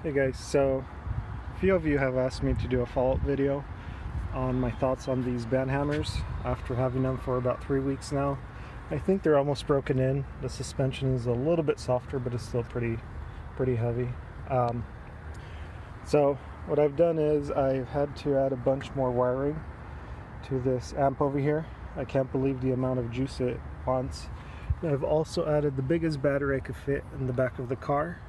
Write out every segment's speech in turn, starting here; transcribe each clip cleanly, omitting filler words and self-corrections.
Hey guys, so a few of you have asked me to do a follow-up video on my thoughts on these Banhammers after having them for about 3 weeks now. I think they're almost broken in. The suspension is a little bit softer, but it's still pretty heavy. So what I've done is I've had to add a bunch more wiring to this amp over here. I can't believe the amount of juice it wants. I've also added the biggest battery I could fit in the back of the car.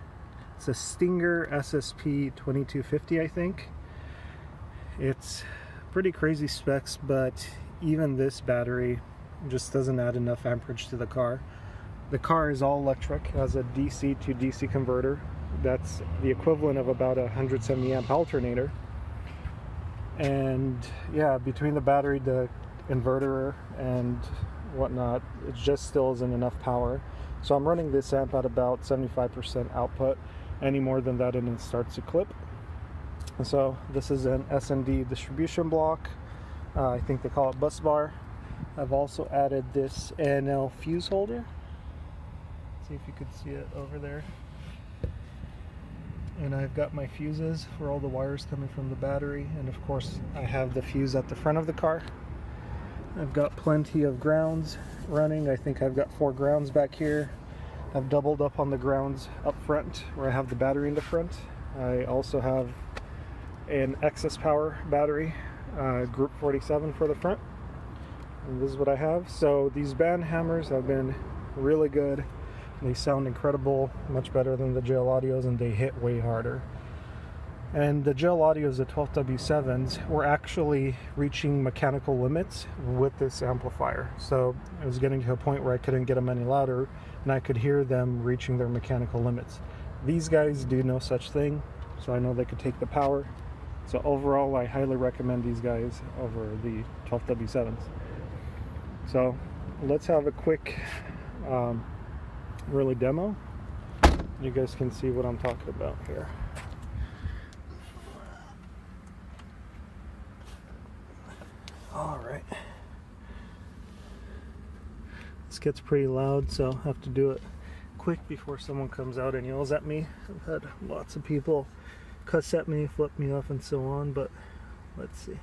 It's a Stinger SSP 2250, I think. It's pretty crazy specs, but even this battery just doesn't add enough amperage to the car. The car is all electric. It has a DC to DC converter. That's the equivalent of about a 170 amp alternator. And yeah, between the battery, the inverter, and whatnot, it just still isn't enough power. So I'm running this amp at about 75% output. Any more than that and it starts to clip. And so this is an S&D distribution block. I think they call it bus bar. I've also added this ANL fuse holder. Let's see if you could see it over there. And I've got my fuses for all the wires coming from the battery, and of course I have the fuse at the front of the car. I've got plenty of grounds running. I think I've got 4 grounds back here. I've doubled up on the grounds up front where I have the battery in the front. I also have an excess power battery, group 47 for the front. And this is what I have. So these Banhammers have been really good. They sound incredible, much better than the gel audios, and they hit way harder. And the gel audios, the 12W7s, were actually reaching mechanical limits with this amplifier. So it was getting to a point where I couldn't get them any louder, and I could hear them reaching their mechanical limits. These guys do no such thing, so I know they could take the power. So overall, I highly recommend these guys over the 12W7s. So let's have a quick really demo. You guys can see what I'm talking about here. All right. This gets pretty loud, so I'll have to do it quick before someone comes out and yells at me. I've had lots of people cuss at me, flip me off, and so on, but let's see.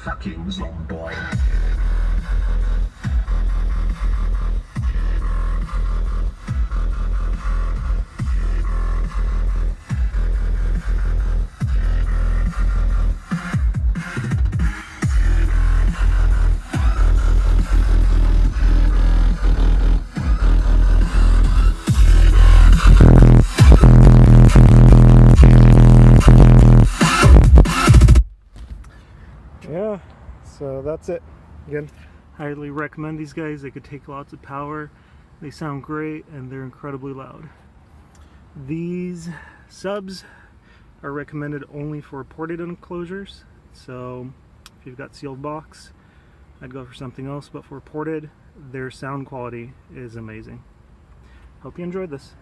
Fucking zombie. Yeah, so that's it. Again, highly recommend these guys. They could take lots of power, they sound great, and they're incredibly loud. These subs are recommended only for ported enclosures, so if you've got sealed box, I'd go for something else, but for ported, their sound quality is amazing. Hope you enjoyed this.